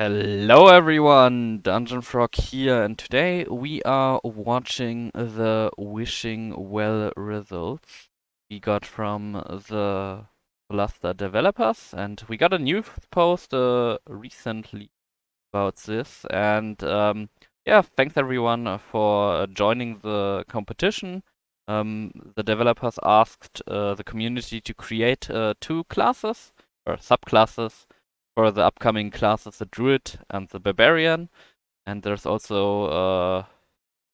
Hello everyone, Dungeon Frog here, and today we are watching the Wishing Well results we got from the Soalsta developers, and we got a news post recently about this, and yeah, thanks everyone for joining the competition. The developers asked the community to create two classes, or subclasses, for the upcoming classes, the Druid and the Barbarian. And there's also a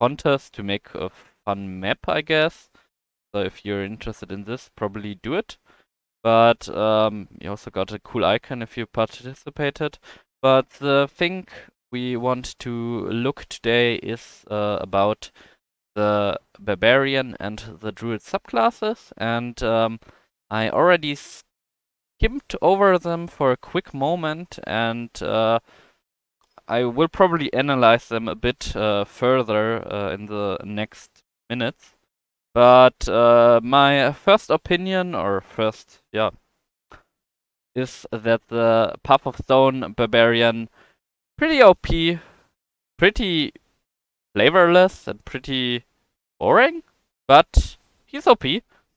contest to make a fun map, I guess. So if you're interested in this, probably do it. But you also got a cool icon if you participated. But the thing we want to look today is about the Barbarian and the Druid subclasses. And I already skimmed over them for a quick moment, and I will probably analyze them a bit further in the next minutes. But my first opinion, or first, yeah, is that the Path of Stone Barbarian pretty OP, pretty flavorless, and pretty boring, but he's OP.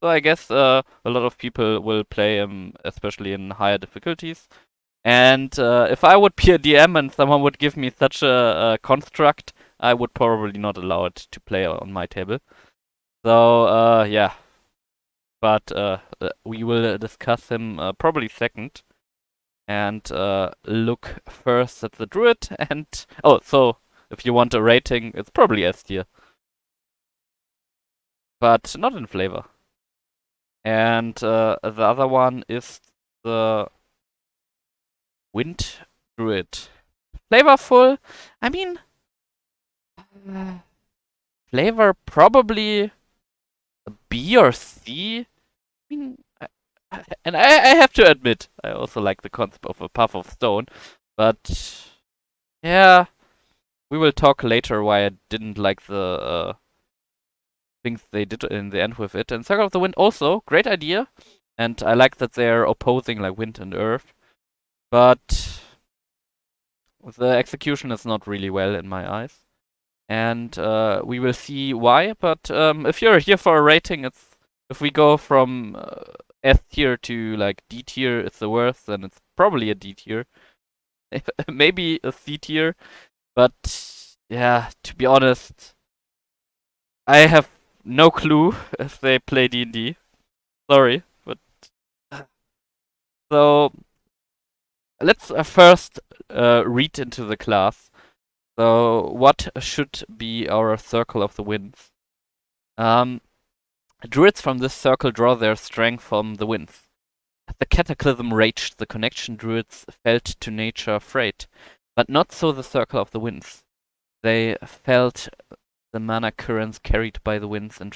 So I guess a lot of people will play him, especially in higher difficulties. And if I would be a DM and someone would give me such a construct, I would probably not allow it to play on my table. So yeah, but we will discuss him probably second, and look first at the Druid. And oh, so if you want a rating, it's probably S tier, but not in flavor. And the other one is the Wind Druid. Flavorful. I mean, flavor probably a B or C. I mean, and I have to admit, I also like the concept of a Path of Stone, but yeah, we will talk later why I didn't like the things they did in the end with it. And Circle of the Wind also, great idea, and I like that they're opposing like wind and earth, but the execution is not really well in my eyes. And we will see why. But if you're here for a rating, if we go from S tier to like D tier, it's the worst, then it's probably a D tier, maybe a C tier. But yeah, to be honest, I have no clue if they play D&D. Sorry, but so let's first read into the class. So what should be our Circle of the Winds? Druids from this circle draw their strength from the winds. As the cataclysm raged, the connection druids felt to nature afraid, but not so the circle of the winds. They felt the mana currents carried by the winds, and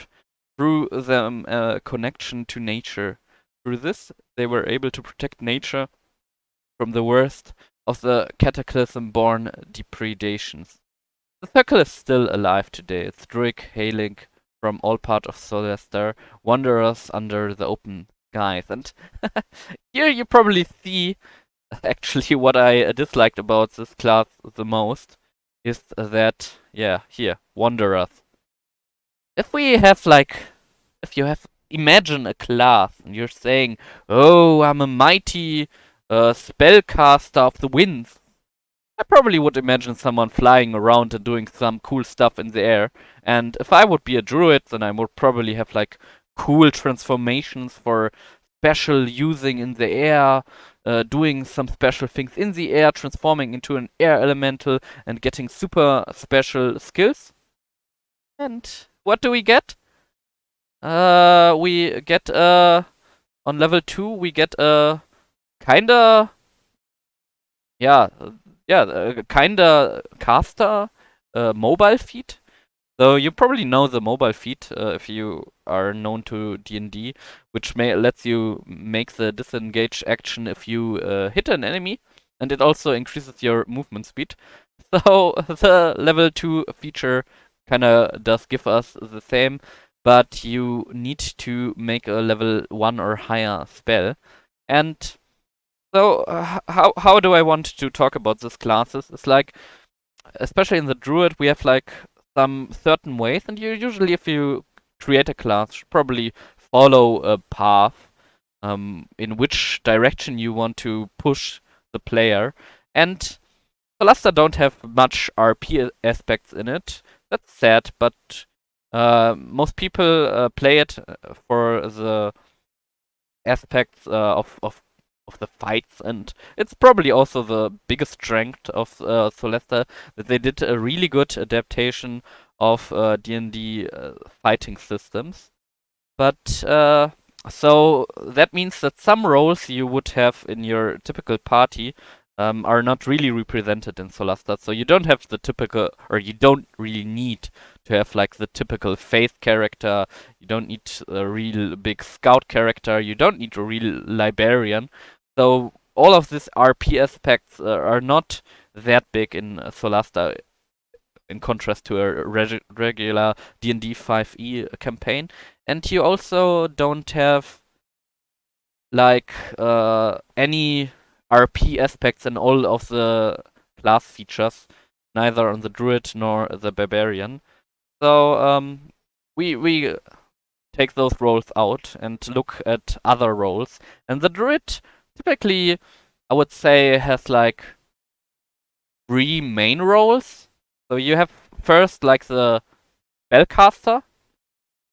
through them a connection to nature. Through this, they were able to protect nature from the worst of the cataclysm-born depredations. The circle is still alive today, its druid hailing from all parts of Soalsta, wanderers under the open skies. And here you probably see actually what I disliked about this class the most is that, yeah, here, wanderers. If we have like, if you have, imagine a class and you're saying, oh, I'm a mighty spellcaster of the winds. I probably would imagine someone flying around and doing some cool stuff in the air. And if I would be a druid, then I would probably have like cool transformations for special using in the air, doing some special things in the air, transforming into an air elemental and getting super special skills. And what do we get? We get on level 2 we get a kinda yeah kinda caster mobile feat. So you probably know the mobile feat if you are known to D&D, which lets you make the disengage action if you hit an enemy, and it also increases your movement speed. So the level 2 feature kinda does give us the same, but you need to make a level 1 or higher spell. And So how do I want to talk about these classes? It's like, especially in the Druid, we have like some certain ways, and you usually, if you create a class, should probably follow a path in which direction you want to push the player. And Soalsta don't have much RP aspects in it. That's sad, but most people play it for the aspects of the fights, and it's probably also the biggest strength of Soalsta, that they did a really good adaptation of D&D fighting systems. But so that means that some roles you would have in your typical party are not really represented in Soalsta. So you don't have the typical, or you don't really need to have like the typical faith character. You don't need a real big scout character. You don't need a real librarian. So all of these RP aspects are not that big in Soalsta, in contrast to a regular D&D 5e campaign. And you also don't have like any RP aspects in all of the class features, neither on the Druid nor the Barbarian. So we take those roles out and look at other roles. And the Druid typically, I would say, has like 3 main roles. So you have first like the spellcaster.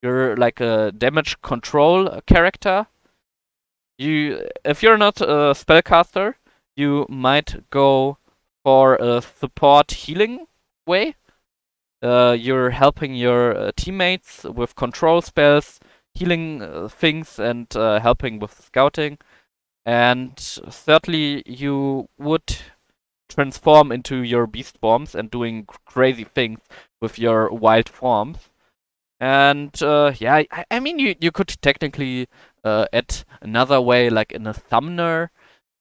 You're like a damage control character. If you're not a spellcaster, you might go for a support healing way. You're helping your teammates with control spells, healing things, and helping with scouting. And thirdly, you would transform into your beast forms and doing crazy things with your wild forms. And yeah, I mean, you could technically add another way, like in a summoner,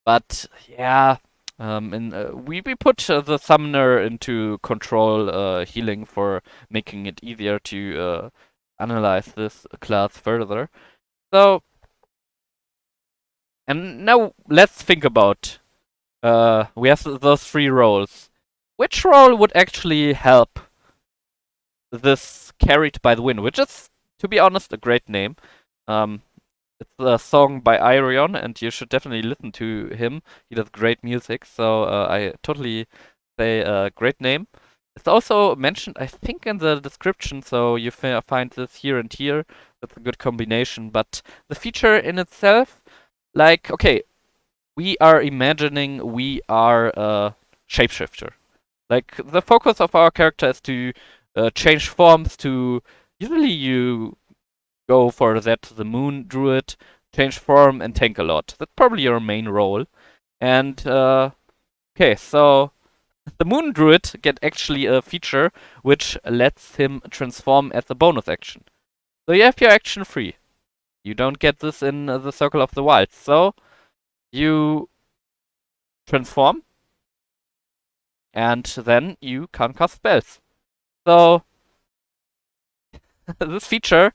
but yeah, we put the summoner into control healing for making it easier to analyze this class further. So, and now let's think about we have those 3 roles. Which role would actually help this Carried by the Wind, which is, to be honest, a great name. It's a song by Irion, and you should definitely listen to him. He does great music, so I totally say great name. It's also mentioned, I think, in the description, so you find this here and here. That's a good combination. But the feature in itself, like, okay, we are imagining we are a shapeshifter. Like, the focus of our character is to change forms to. Usually, you go for that, the Moon Druid, change form, and tank a lot. That's probably your main role. And, okay, so the Moon Druid get actually a feature which lets him transform as a bonus action. So you have your action free. You don't get this in the Circle of the Wilds. So you transform, and then you can cast spells. So this feature,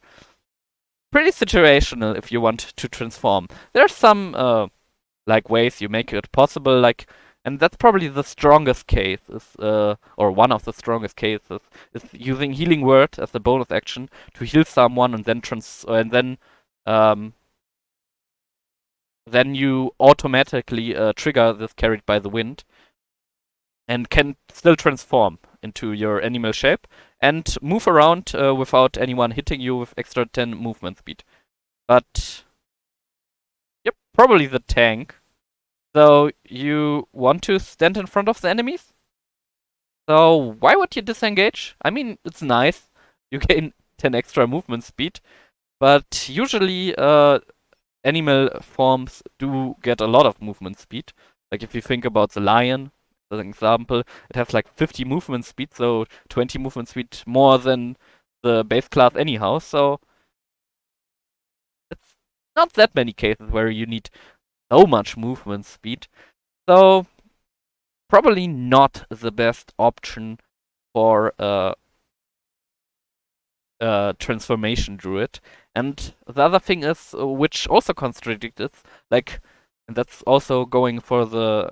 pretty situational if you want to transform. There's some like ways you make it possible, like, and that's probably the strongest case, is or one of the strongest cases, is using Healing Word as a bonus action to heal someone, and then you automatically trigger this Carried by the Wind, and can still transform into your animal shape and move around without anyone hitting you with extra 10 movement speed. But yep, probably the tank. So you want to stand in front of the enemies? So why would you disengage? I mean, it's nice. You gain 10 extra movement speed, but usually animal forms do get a lot of movement speed. Like if you think about the lion, as an example, it has like 50 movement speed, so 20 movement speed more than the base class anyhow. So it's not that many cases where you need so much movement speed. So probably not the best option for transformation druid. And the other thing is, which also contradicts, like, and that's also going for the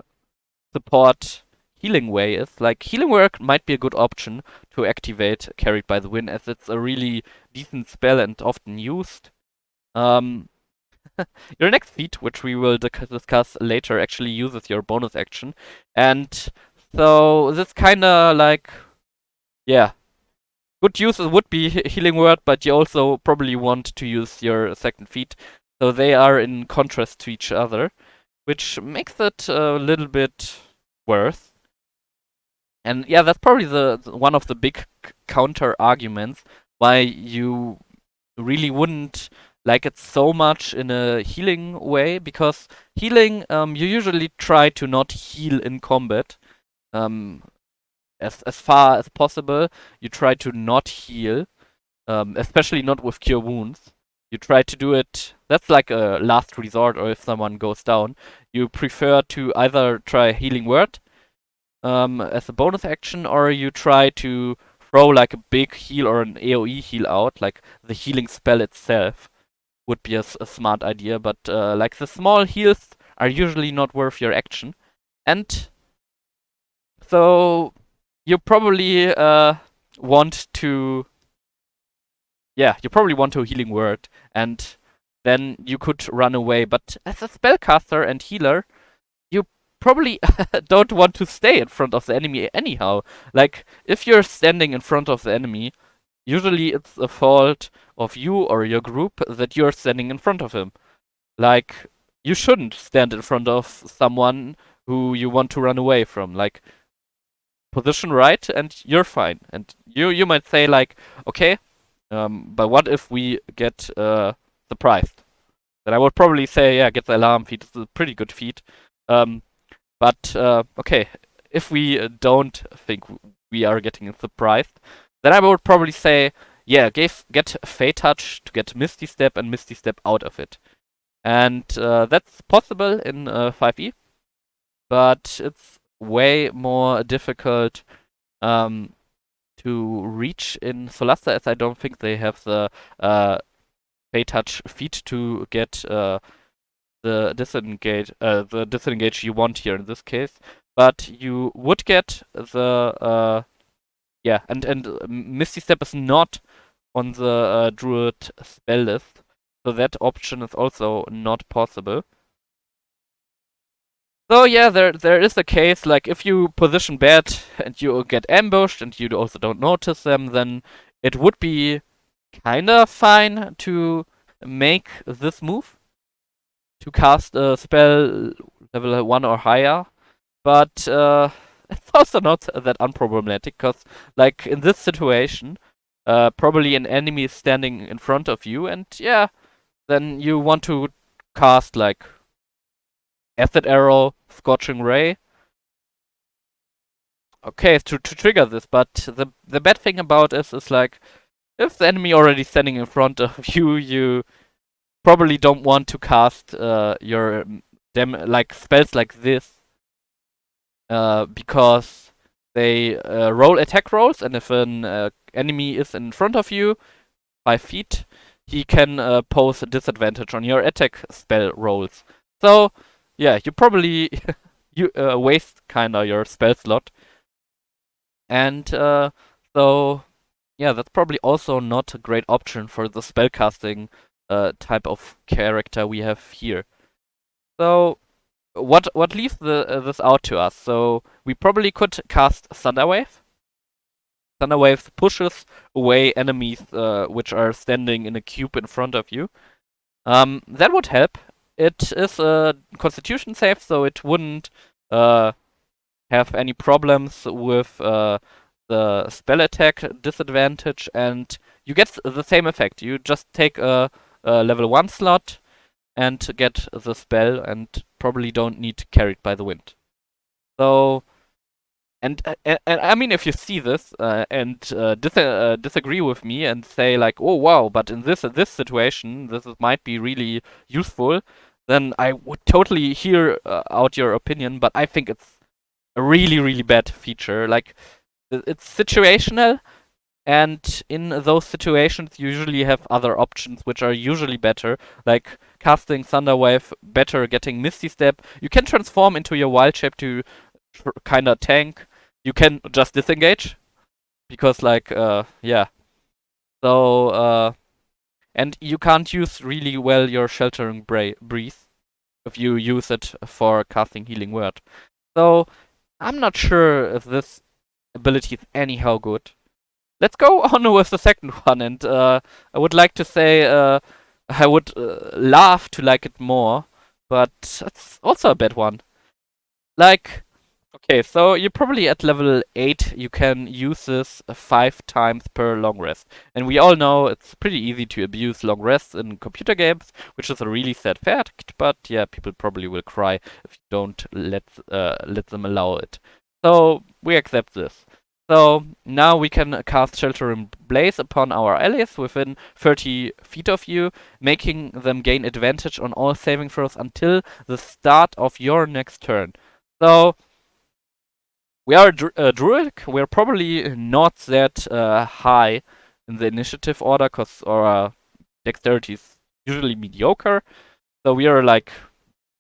support healing way, is like healing work might be a good option to activate Carried by the Wind, as it's a really decent spell and often used. Um, your next feat, which we will discuss later, actually uses your bonus action, and so this kinda like, yeah, good use would be healing word, but you also probably want to use your second feat, so they are in contrast to each other, which makes it a little bit worse. And yeah, that's probably the one of the big counter arguments why you really wouldn't like it so much in a healing way, because healing, you usually try to not heal in combat. Um, as far as possible, you try to not heal, especially not with cure wounds. You try to do it. That's like a last resort, or if someone goes down, you prefer to either try healing word as a bonus action, or you try to throw like a big heal or an AoE heal out, like the healing spell itself would be a smart idea, but like the small heals are usually not worth your action. And so you probably want to, yeah, you probably want a healing word, and then you could run away. But as a spellcaster and healer, you probably don't want to stay in front of the enemy anyhow. Like, if you're standing in front of the enemy, usually it's a fault of you or your group that you're standing in front of him. Like, you shouldn't stand in front of someone who you want to run away from. Like, position right and you're fine. And you might say like, okay, but what if we get surprised? Then I would probably say, yeah, get the alarm feat. It's a pretty good feat. But okay, if we don't think we are getting surprised, then I would probably say, yeah, get Fate Touch to get Misty Step and Misty Step out of it. And that's possible in 5e, but it's way more difficult to reach in Soalsta, as I don't think they have the Fate Touch feat to get the disengage you want here in this case. But you would get the yeah, and Misty Step is not on the Druid spell list, so that option is also not possible. So yeah, there is a case, like if you position bad and you get ambushed and you also don't notice them, then it would be kinda fine to make this move, to cast a spell level 1 or higher, but it's also not that unproblematic, because like in this situation, probably an enemy is standing in front of you, and yeah, then you want to cast like Acid Arrow, Scorching Ray. Okay, to trigger this, but the bad thing about it is like, if the enemy already standing in front of you, you probably don't want to cast your like spells like this, because they roll attack rolls, and if an enemy is in front of you 5 feet, he can pose a disadvantage on your attack spell rolls. So yeah, you probably you waste kinda your spell slot, and so yeah, that's probably also not a great option for the spellcasting type of character we have here. So what leaves this out to us? So we probably could cast Thunderwave. Thunderwave pushes away enemies which are standing in a cube in front of you. That would help. It is a Constitution save, so it wouldn't have any problems with the spell attack disadvantage, and you get the same effect. You just take a level 1 slot and get the spell, and probably don't need Carried by the Wind. So, and I mean, if you see this and disagree with me and say like, oh wow, but in this situation, might be really useful, then I would totally hear out your opinion. But I think it's a really bad feature. Like, it's situational, and in those situations, you usually have other options which are usually better, like casting Thunder Wave, better getting Misty Step. You can transform into your wild shape to kinda tank. You can just disengage because like yeah. So and you can't use really well your Sheltering Breeze if you use it for casting Healing Word. So I'm not sure if this ability is anyhow good. Let's go on with the second one, and I would like to say I would love to like it more, but it's also a bad one. Like, okay, so you're probably at level 8, you can use this 5 times per long rest. And we all know it's pretty easy to abuse long rests in computer games, which is a really sad fact, but yeah, people probably will cry if you don't let them allow it. So we accept this. So now we can cast Shelter in Blaze upon our allies within 30 feet of you, making them gain advantage on all saving throws until the start of your next turn. So we are a druid. We're probably not that high in the initiative order, cause our dexterity is usually mediocre. So we are like,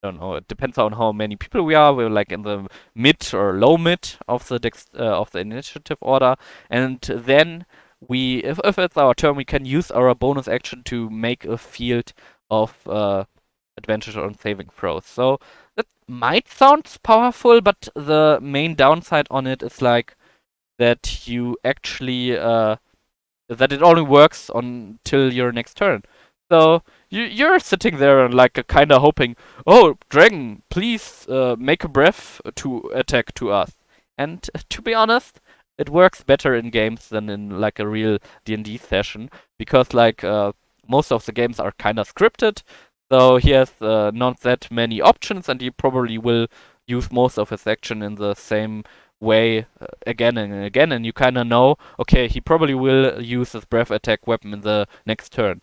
I don't know. It depends on how many people we are. We're like in the mid or low mid of the initiative order, and then if it's our turn, we can use our bonus action to make a field of advantage on saving throws. So that might sound powerful, but the main downside on it is like that you actually that it only works until your next turn. So you're sitting there and like kind of hoping, oh dragon, please make a breath to attack to us. And to be honest, it works better in games than in like a real D&D session because like most of the games are kind of scripted. So he has not that many options, and he probably will use most of his action in the same way again and again, and you kind of know, okay, he probably will use his breath attack weapon in the next turn.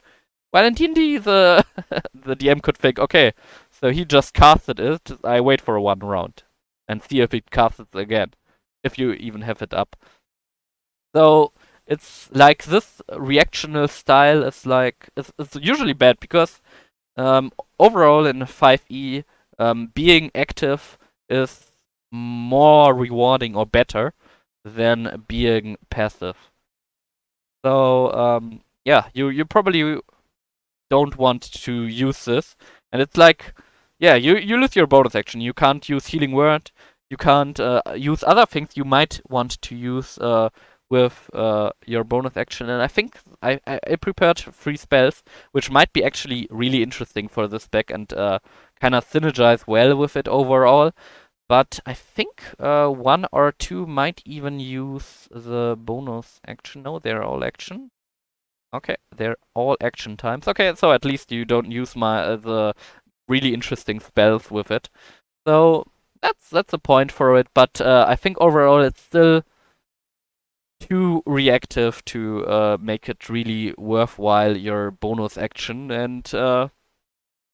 While in D&D, the the DM could think, okay, so he just casted it, I wait for one round and see if he casts it again, if you even have it up. So it's like this reactional style is like it's usually bad because overall in 5e, being active is more rewarding or better than being passive. So yeah, you probably don't want to use this, and it's like, yeah, you lose your bonus action. You can't use Healing Word. You can't use other things you might want to use with your bonus action. And I think I prepared 3 spells, which might be actually really interesting for this deck and kind of synergize well with it overall. But I think 1 or 2 might even use the bonus action. No, they're all action. Okay, they're all action times. Okay, so at least you don't use the really interesting spells with it. So that's a point for it. But I think overall it's still too reactive to make it really worthwhile your bonus action. And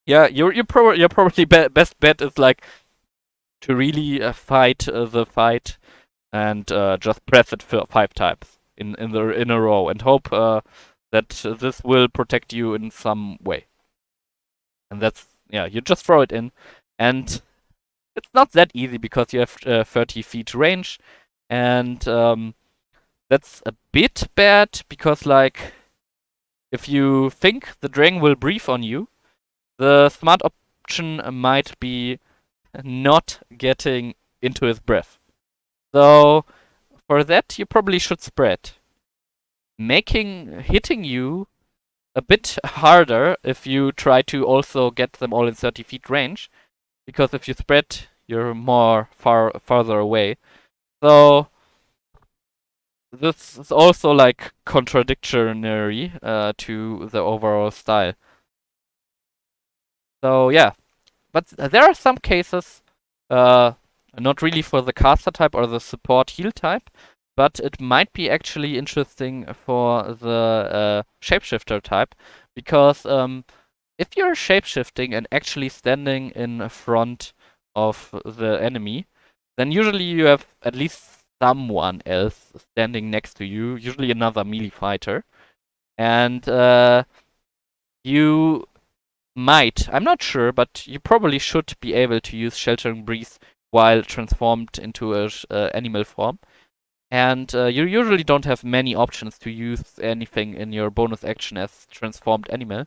yeah, your probably best bet is like to really fight the fight and just press it 5 times in a row and hope that this will protect you in some way. And that's, yeah, you just throw it in, and it's not that easy because you have 30 feet range, and that's a bit bad because like if you think the dragon will breathe on you, the smart option might be not getting into his breath. So for that, you probably should spread, making hitting you a bit harder if you try to also get them all in 30 feet range, because if you spread, you're more farther away. So this is also like contradictory to the overall style. So yeah, but there are some cases, not really for the caster type or the support heal type, but it might be actually interesting for the shapeshifter type, because if you're shapeshifting and actually standing in front of the enemy, then usually you have at least someone else standing next to you, usually another melee fighter, and you might. I'm not sure, but you probably should be able to use Sheltering Breeze while transformed into a animal form. And you usually don't have many options to use anything in your bonus action as transformed animal.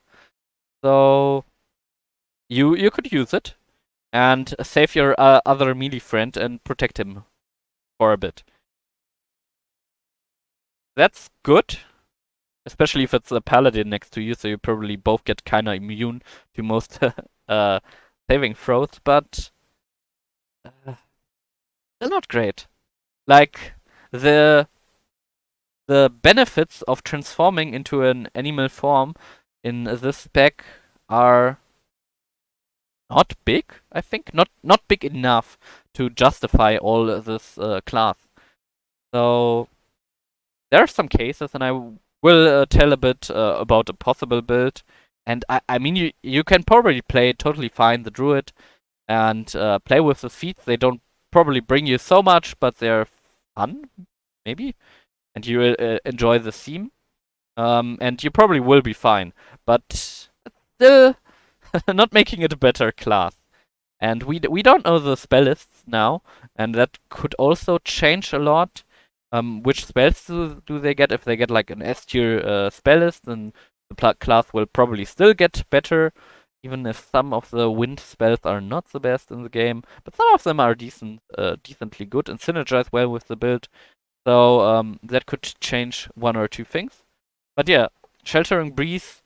So you could use it and save your other melee friend and protect him for a bit. That's good, especially if it's a paladin next to you, so you probably both get kinda immune to most uh, saving throws, but they're not great. Like the the benefits of transforming into an animal form in this spec are not big, I think. Not big enough to justify all this class. So there are some cases, and I will tell a bit about a possible build. And I mean, you can probably play totally fine the Druid and play with the feats. They don't probably bring you so much, but they're fun, maybe, and you enjoy the theme. And you probably will be fine, but still not making it a better class. And we don't know the spell lists now, and that could also change a lot. Which spells do they get? If they get like an S tier spell list, then the class will probably still get better, even if some of the wind spells are not the best in the game. But some of them are decently good and synergize well with the build. So that could change one or two things. But yeah, Sheltering Breeze.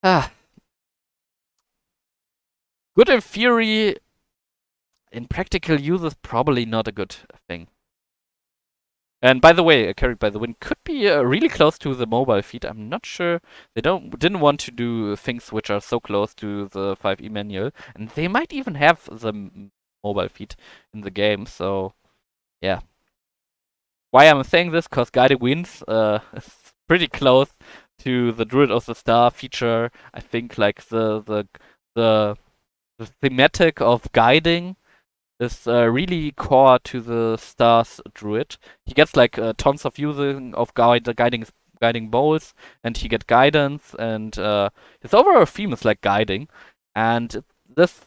Ah, good in theory. In practical use is probably not a good thing. And by the way, Carried by the Wind could be really close to the mobile feat. I'm not sure. They didn't want to do things which are so close to the 5e manual, and they might even have the mobile feat in the game. So yeah, why I'm saying this? Because Guiding Winds is pretty close to the Druid of the Star feature. I think like the thematic of guiding is really core to the Star's Druid. He gets like tons of using of guiding bowls, and he get guidance, and his overall theme is like guiding, and this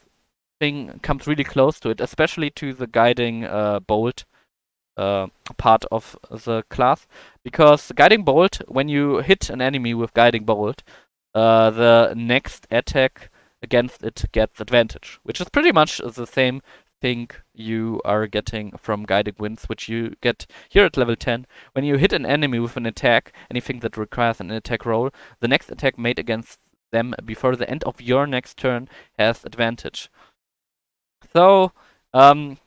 thing comes really close to it, especially to the guiding bolt part of the class, because Guiding Bolt, when you hit an enemy with Guiding Bolt, the next attack against it gets advantage, which is pretty much the same thing you are getting from Guiding Winds, which you get here at level 10. When you hit an enemy with an attack, anything that requires an attack roll, the next attack made against them before the end of your next turn has advantage. So, I'm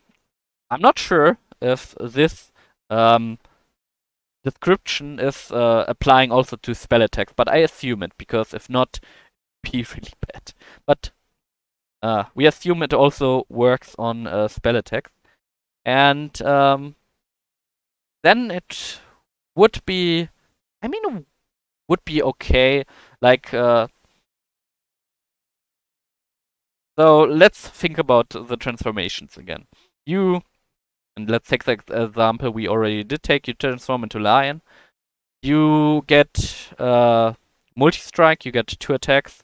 not sure if this um, description is applying also to spell attacks, but I assume it, because if not, it'd be really bad. But we assume it also works on spell attacks. And then it would be, I mean, would be okay. Like, so let's think about the transformations again. And let's take the example we already did take. You transform into lion. You get multi-strike, you get 2 attacks.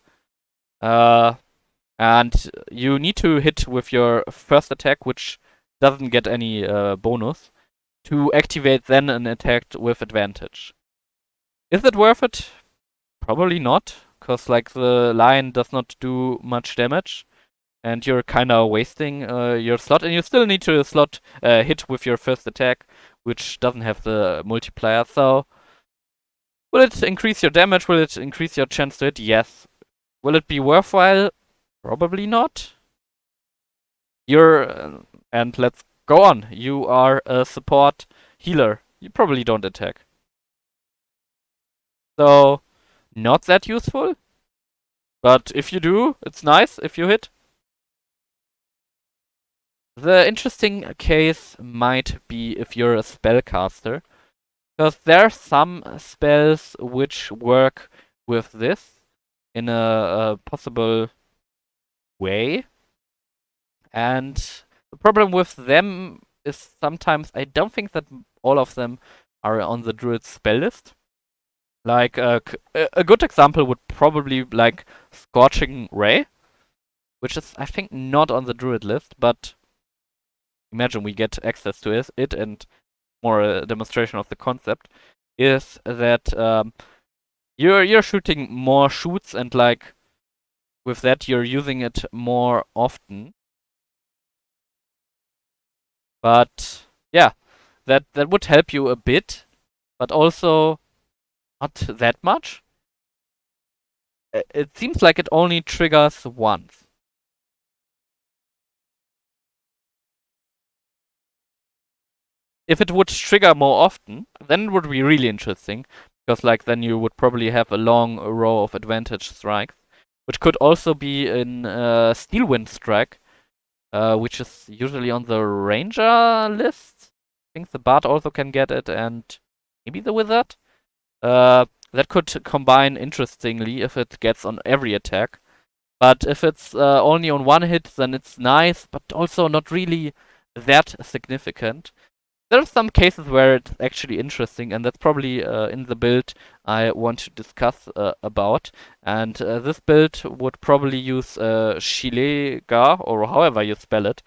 And you need to hit with your first attack, which doesn't get any bonus, to activate then an attack with advantage. Is it worth it? Probably not, because like the lion does not do much damage, and you're kind of wasting your slot, and you still need to slot hit with your first attack, which doesn't have the multiplier. So, will it increase your damage? Will it increase your chance to hit? Yes. Will it be worthwhile? Probably not. And let's go on. You are a support healer. You probably don't attack. So, not that useful. But if you do, it's nice if you hit. The interesting case might be if you're a spellcaster, because there are some spells which work with this in a possible way. And the problem with them is sometimes I don't think that all of them are on the Druid spell list. Like a good example would probably be like Scorching Ray, which is I think not on the Druid list, but imagine we get access to it and more a demonstration of the concept is that you're shooting more shoots and like with that you're using it more often. But yeah, that would help you a bit, but also not that much. It seems like it only triggers once. If it would trigger more often, then it would be really interesting, because like then you would probably have a long row of advantage strikes, which could also be in Steelwind Strike, which is usually on the Ranger list. I think the Bard also can get it, and maybe the Wizard. That could combine interestingly if it gets on every attack. But if it's only on one hit, then it's nice, but also not really that significant. There are some cases where it's actually interesting, and that's probably in the build I want to discuss about. And this build would probably use Shilega, or however you spell it,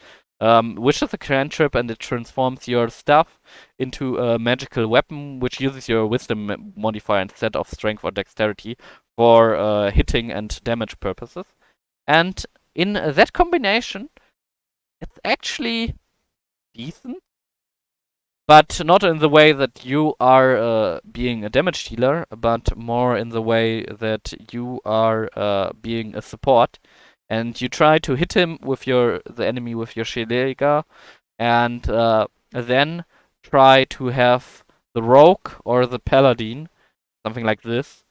which is a cantrip, and it transforms your stuff into a magical weapon, which uses your wisdom modifier instead of strength or dexterity for hitting and damage purposes. And in that combination, it's actually decent, but not in the way that you are being a damage dealer, but more in the way that you are being a support, and you try to hit him with the enemy with your Shilega, and then try to have the rogue or the paladin, something like this,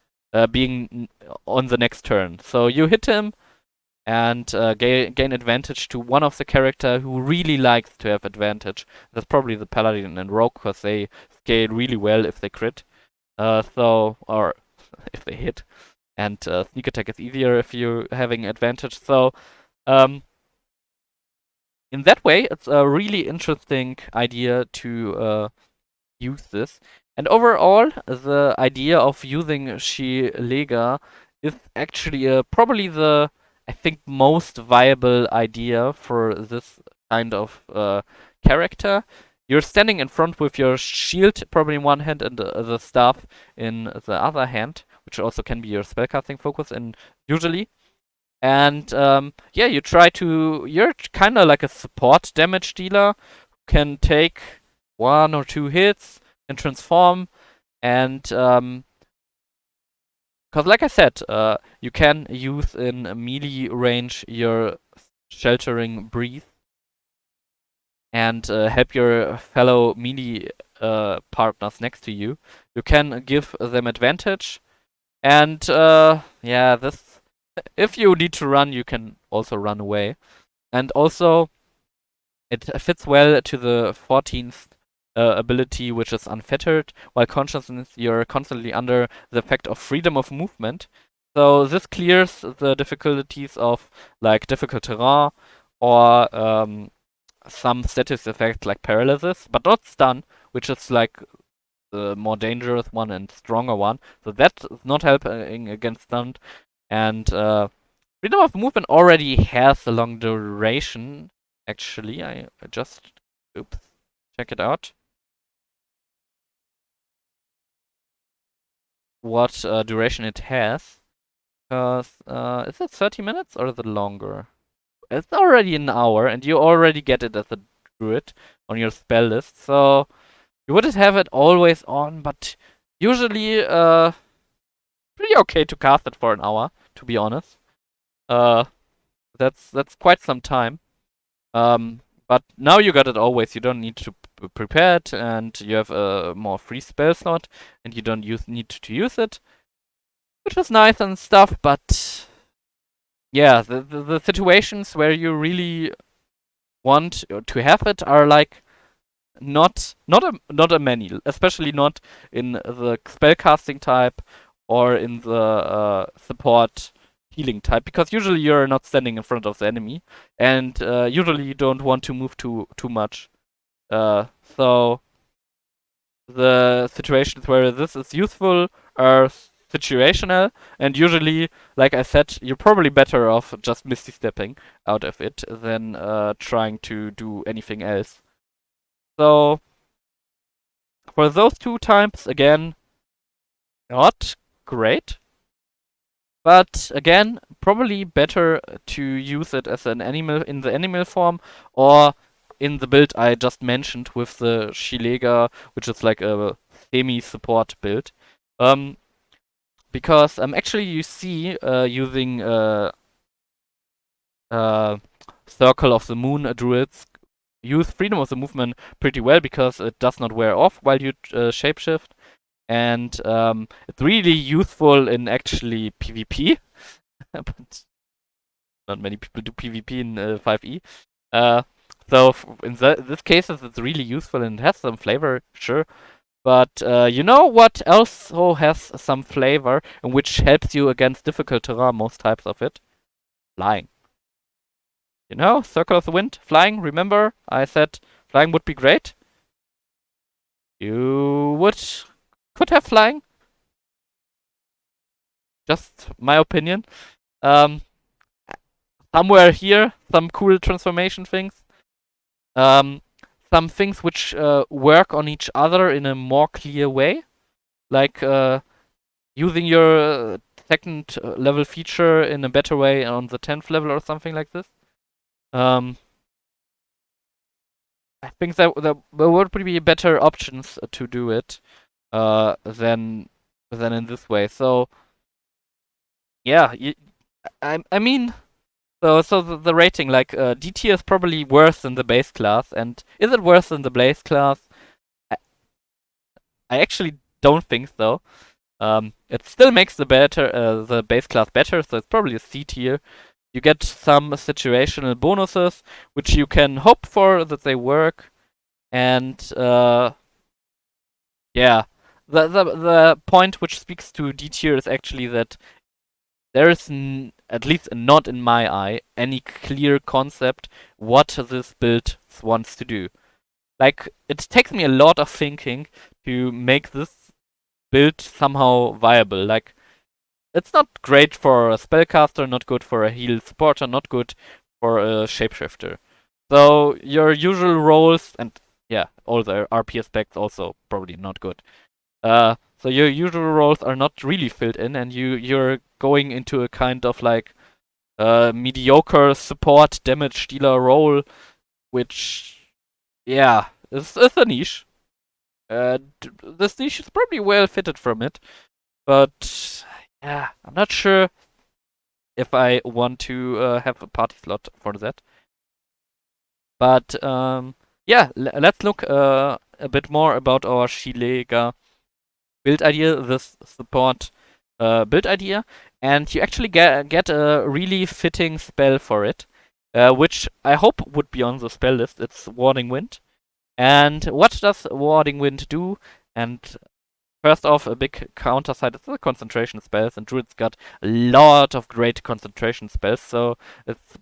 being on the next turn. So you hit him and gain advantage to one of the character who really likes to have advantage. That's probably the Paladin and Rogue, because they scale really well if they crit. Or if they hit. And sneak attack is easier if you're having advantage. So, um, in that way, it's a really interesting idea to use this. And overall, the idea of using Shilega is actually probably the, I think, most viable idea for this kind of character. You're standing in front with your shield probably in one hand and the staff in the other hand, which also can be your spellcasting focus and usually. And yeah, you're kind of like a support damage dealer who can take one or two hits and transform. And because, like I said, you can use in melee range your sheltering breathe and help your fellow melee partners next to you. You can give them advantage, and yeah, this. If you need to run, you can also run away, and also it fits well to the 14th ability, which is unfettered. While consciousness, you're constantly under the effect of freedom of movement. So this clears the difficulties of like difficult terrain or some status effects like paralysis, but not stun, which is like the more dangerous one and stronger one. So that's not helping against stun. And freedom of movement already has a long duration. Actually, I just check it out. What duration it has. Because is it 30 minutes or is it longer? It's already an hour, and you already get it as a druid on your spell list. So you wouldn't have it always on, but usually pretty okay to cast it for an hour, to be honest. Uh, that's quite some time. But now you got it always. You don't need to prepare it, and you have a more free spell slot, and you don't need to use it, which is nice and stuff. But yeah, the situations where you really want to have it are like not a many, especially not in the spellcasting type or in the support healing type, because usually you're not standing in front of the enemy, and usually you don't want to move too much. So the situations where this is useful are situational, and usually, like I said, you're probably better off just misty stepping out of it than trying to do anything else. So for those two times, again, not great. But again, probably better to use it as an animal in the animal form, or in the build I just mentioned with the Shilega, which is like a semi-support build. Um, because actually you see using uh, Circle of the Moon Druids use Freedom of the Movement pretty well because it does not wear off while you shapeshift, and it's really useful in actually PvP. But not many people do PvP in 5e. Uh, so in this case, it's really useful and has some flavor, sure. But you know what also has some flavor and which helps you against difficult terrain, most types of it? Flying. You know, Circle of the Wind, flying, remember? I said flying would be great. You could have flying. Just my opinion. Um, somewhere here, some cool transformation things. Um, some things which work on each other in a more clear way, like using your second level feature in a better way on the 10th level or something like this. Um, I think there would be better options to do it than in this way. So yeah, I mean, so the rating, like D tier is probably worse than the base class, and is it worse than the base class? I, I actually don't think so. It still makes the base class better, so it's probably a C tier. You get some situational bonuses, which you can hope for that they work, and yeah, the point which speaks to D tier is actually that there is at least not in my eye any clear concept what this build wants to do. Like, it takes me a lot of thinking to make this build somehow viable. Like, it's not great for a spellcaster, not good for a heal supporter, not good for a shapeshifter. So your usual roles, and yeah, all the RP aspects also probably not good. So your usual roles are not really filled in, and you're going into a kind of like mediocre support damage dealer role, which yeah is a niche. This niche is probably well fitted from it, but yeah, I'm not sure if I want to have a party slot for that. But yeah, let's look a bit more about our Shilega build idea, this support build idea, and you actually get a really fitting spell for it, which I hope would be on the spell list. It's Warding Wind. And what does Warding Wind do? And first off, a big counter side is the concentration spells, and Druid's got a lot of great concentration spells, so it's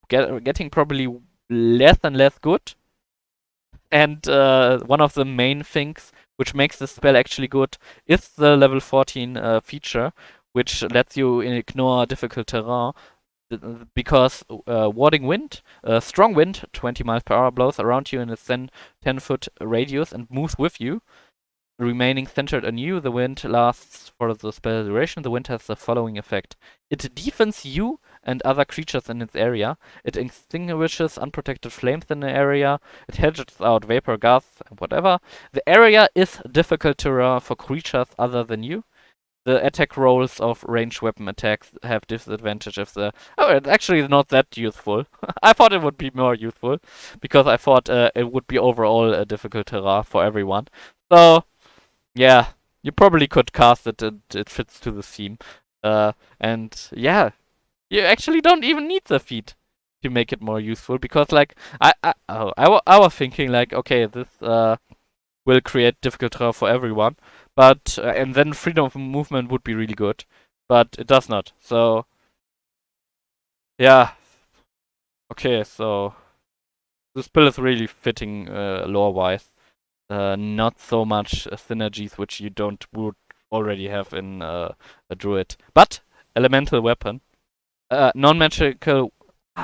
getting probably less and less good. And one of the main things which makes this spell actually good is the level 14 feature, which lets you ignore difficult terrain. Because Warding Wind, strong wind, 20 miles per hour, blows around you in a 10-foot radius and moves with you, remaining centered on you. The wind lasts for the spell duration. The wind has the following effect: it defends you and other creatures in its area. It extinguishes unprotected flames in the area. It hedges out vapor, gas, whatever. The area is difficult terrain for creatures other than you. The attack rolls of ranged weapon attacks have disadvantage if the... Oh, it's actually not that useful. I thought it would be more useful, because I thought it would be overall a difficult terrain for everyone. So, yeah, you probably could cast it and it fits to the theme. And yeah, you actually don't even need the feat to make it more useful, because like I was thinking like, okay, this will create difficult terrain for everyone, but and then freedom of movement would be really good, but it does not. So yeah, okay, so this bill is really fitting lore wise. not so much synergies which you would already have in a druid. But elemental weapon, non-magical,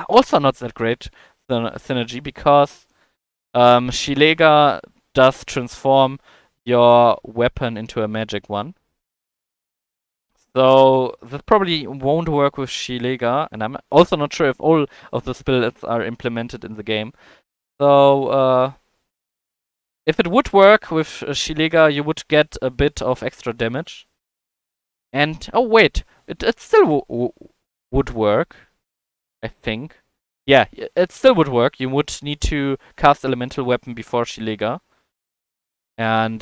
also not that great synergy because Shilega does transform your weapon into a magic one. So this probably won't work with Shilega, and I'm also not sure if all of the spells are implemented in the game. So if it would work with Shilega, you would get a bit of extra damage. And oh wait, it still would work, I think. Yeah, it still would work. You would need to cast Elemental Weapon before Shilega. And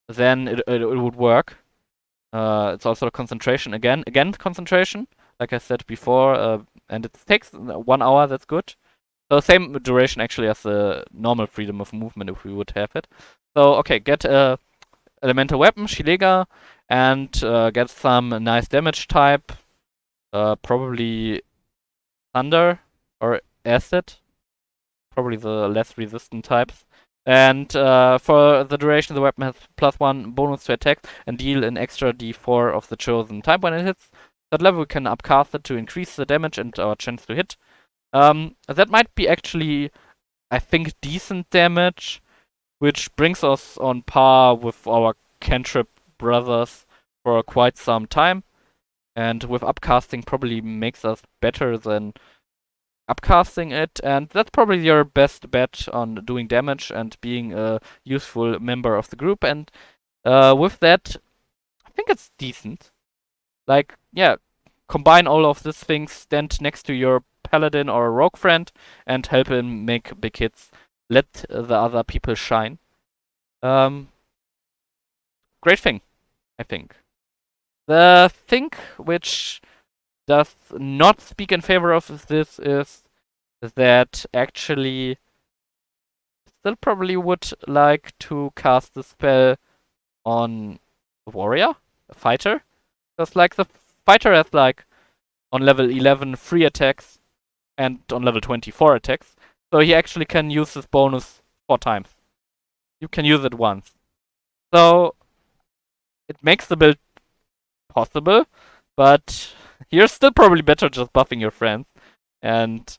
then it would work. It's also a concentration again. Again, concentration, like I said before. And it takes 1 hour, that's good. So same duration actually as the normal freedom of movement if we would have it. So okay, get a elemental weapon, Shilega, and get some nice damage type. Probably thunder or acid. Probably the less resistant types. And for the duration, the weapon has +1 bonus to attack and deal an extra d4 of the chosen type when it hits. That level, we can upcast it to increase the damage and our chance to hit. That might be actually, I think, decent damage, which brings us on par with our cantrip brothers for quite some time. And with upcasting, probably makes us better than upcasting it, and that's probably your best bet on doing damage and being a useful member of the group. And with that, I think it's decent. Like, yeah, combine all of these things, stand next to your paladin or rogue friend, and help him make big hits. Let the other people shine. Great thing, I think. The thing which does not speak in favor of this is that actually still probably would like to cast the spell on a warrior, a fighter. Because like the fighter has like on level 11 3 attacks and on level 24 attacks. So he actually can use this bonus 4 times. You can use it once. So it makes the build possible, but you're still probably better just buffing your friends. And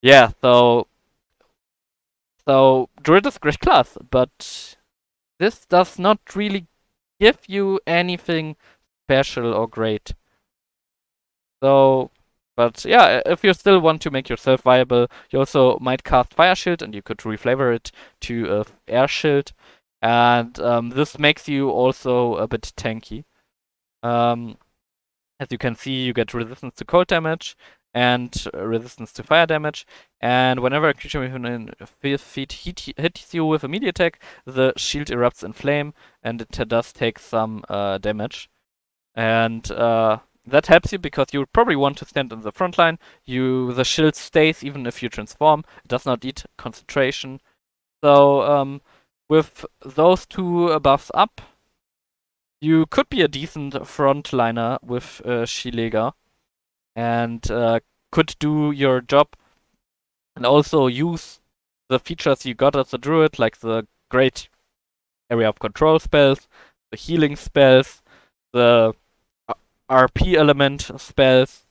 yeah, so Druid is great class, but this does not really give you anything special or great. So, but yeah, if you still want to make yourself viable, you also might cast Fire Shield, and you could reflavor it to Air Shield, and this makes you also a bit tanky. As you can see, you get resistance to cold damage and resistance to fire damage. And whenever a creature within 5 feet hits you with a melee attack, the shield erupts in flame, and it does take some damage. And that helps you because you probably want to stand in the front line. The shield stays even if you transform. It does not eat concentration. So with those 2 buffs up, you could be a decent frontliner with Shilega and could do your job and also use the features you got as a druid, like the great area of control spells, the healing spells, the RP element spells.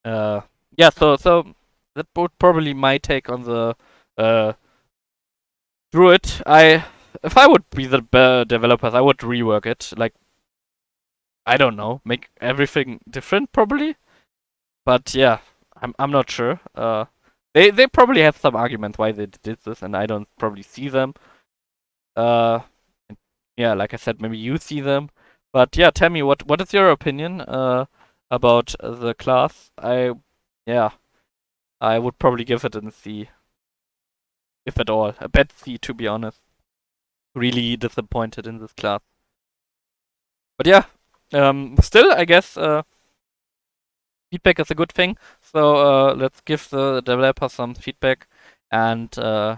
Yeah, so that would probably my take on the druid. If I would be the developers, I would rework it. Like, I don't know, make everything different probably. But yeah, I'm not sure. They probably have some arguments why they did this, and I don't probably see them. Uh, yeah, like I said, maybe you see them. But yeah, tell me what is your opinion about the class? Yeah, I would probably give it a C, if at all. A bad C, to be honest. Really disappointed in this class. But yeah, still, I guess feedback is a good thing. So let's give the developer some feedback, and yeah.